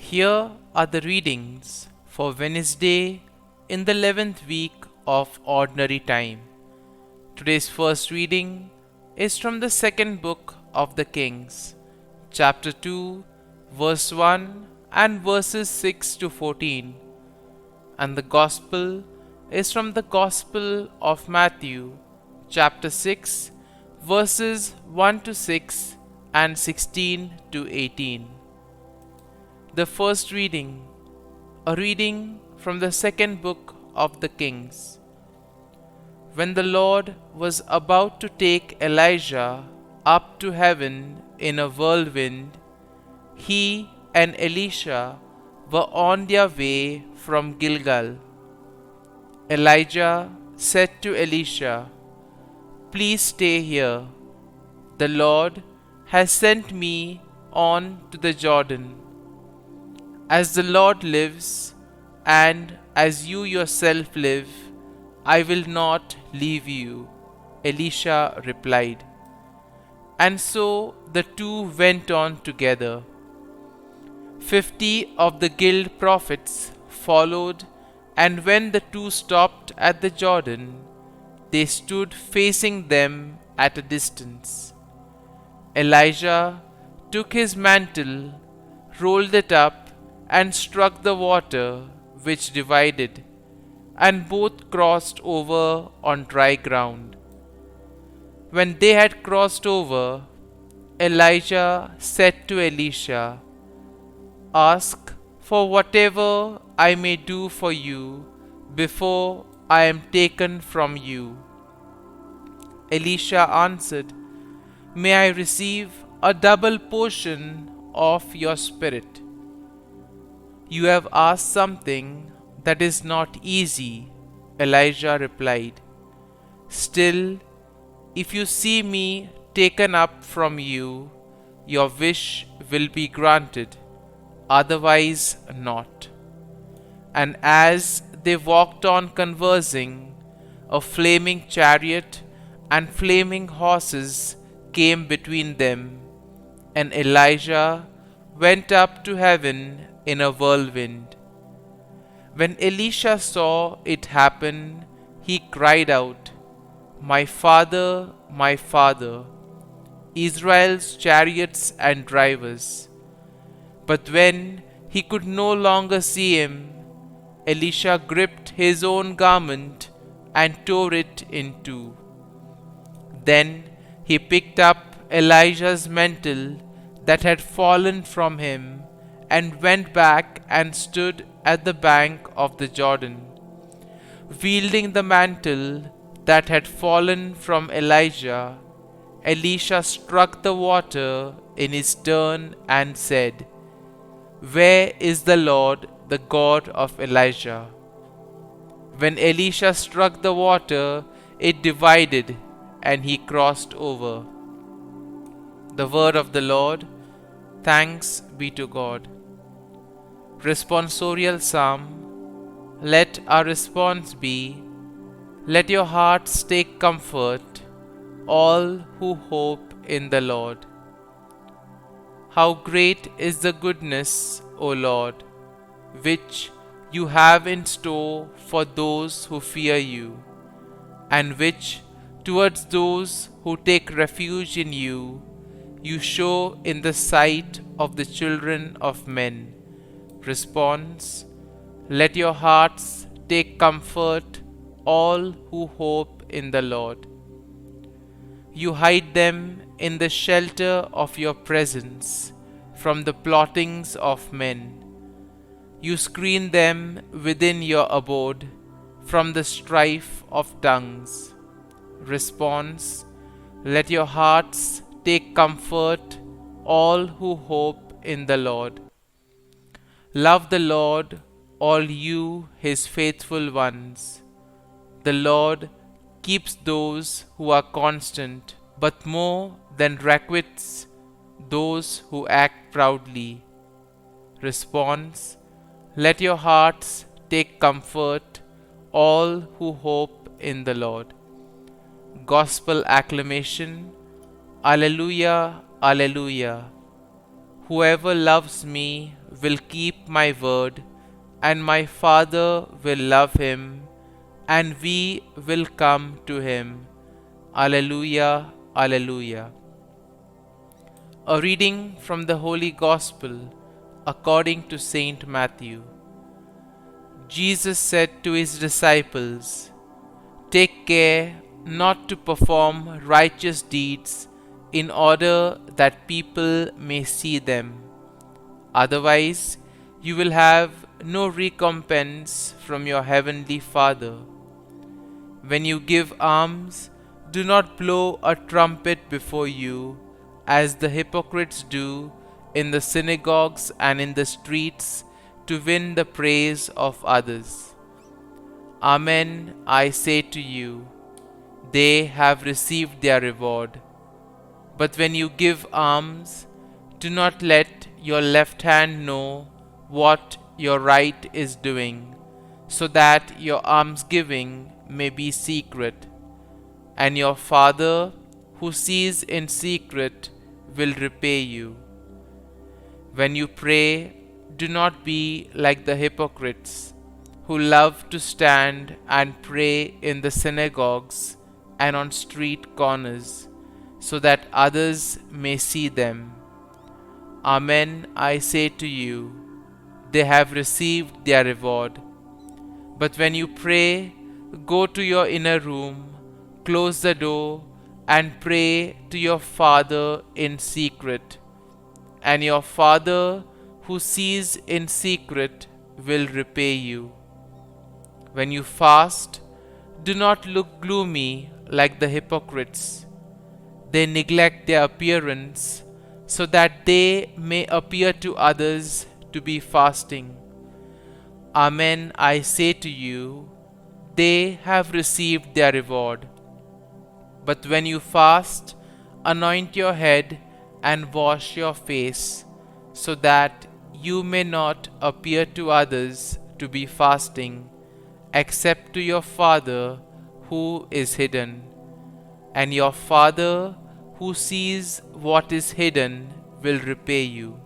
Here are the readings for Wednesday in the 11th week of Ordinary Time. Today's first reading is from the second book of the Kings, chapter 2, verse 1 and verses 6 to 14. And the Gospel is from the Gospel of Matthew, chapter 6, verses 1 to 6 and 16 to 18. The first reading, a reading from the second book of the Kings. When the Lord was about to take Elijah up to heaven in a whirlwind, he and Elisha were on their way from Gilgal. Elijah said to Elisha, "Please stay here. The Lord has sent me on to the Jordan. As the Lord lives, and as you yourself live, I will not leave you," Elisha replied. And so the two went on together. 50 of the guild prophets followed, and when the two stopped at the Jordan, they stood facing them at a distance. Elijah took his mantle, rolled it up, and struck the water, which divided, and both crossed over on dry ground. When they had crossed over, Elijah said to Elisha, "Ask for whatever I may do for you before I am taken from you." Elisha answered, "May I receive a double portion of your spirit." "You have asked something that is not easy," Elijah replied. "Still, if you see me taken up from you, your wish will be granted, otherwise not." And as they walked on conversing, a flaming chariot and flaming horses came between them, and Elijah went up to heaven in a whirlwind. When Elisha saw it happen, he cried out, my father, Israel's chariots and drivers." But when he could no longer see him, Elisha gripped his own garment and tore it in two. Then he picked up Elijah's mantle that had fallen from him and went back and stood at the bank of the Jordan. Wielding the mantle that had fallen from Elijah, Elisha struck the water in his turn and said, "Where is the Lord, the God of Elijah?" When Elisha struck the water, it divided, and he crossed over. The word of the Lord. Thanks be to God. Responsorial Psalm. Let our response be, "Let your hearts take comfort, all who hope in the Lord." How great is the goodness, O Lord, which you have in store for those who fear you, and which towards those who take refuge in you, you show in the sight of the children of men. Response: let your hearts take comfort, all who hope in the Lord. You hide them in the shelter of your presence from the plottings of men. You screen them within your abode from the strife of tongues. Response: let your hearts take comfort, all who hope in the Lord. Love the Lord, all you his faithful ones. The Lord keeps those who are constant, but more than requites those who act proudly. Response: let your hearts take comfort, all who hope in the Lord. Gospel Acclamation. Alleluia, Alleluia. Whoever loves me will keep my word, and my Father will love him, and we will come to him. Alleluia, Alleluia. A reading from the Holy Gospel according to Saint Matthew. Jesus said to his disciples, "Take care not to perform righteous deeds in order that people may see them. Otherwise, you will have no recompense from your heavenly Father. When you give alms, do not blow a trumpet before you, as the hypocrites do in the synagogues and in the streets, to win the praise of others. Amen, I say to you, they have received their reward. But when you give alms, do not let your left hand know what your right is doing, so that your almsgiving may be secret, and your Father who sees in secret will repay you. When you pray, do not be like the hypocrites, who love to stand and pray in the synagogues and on street corners, so that others may see them. Amen, I say to you, they have received their reward. But when you pray, go to your inner room, close the door, and pray to your Father in secret. And your Father who sees in secret will repay you. When you fast, do not look gloomy like the hypocrites. They neglect their appearance so that they may appear to others to be fasting. Amen, I say to you, they have received their reward. But when you fast, anoint your head and wash your face, so that you may not appear to others to be fasting, except to your Father who is hidden. And your Father who sees what is hidden will repay you.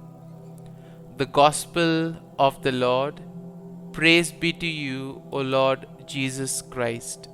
The Gospel of the Lord. Praise be to you, O Lord Jesus Christ.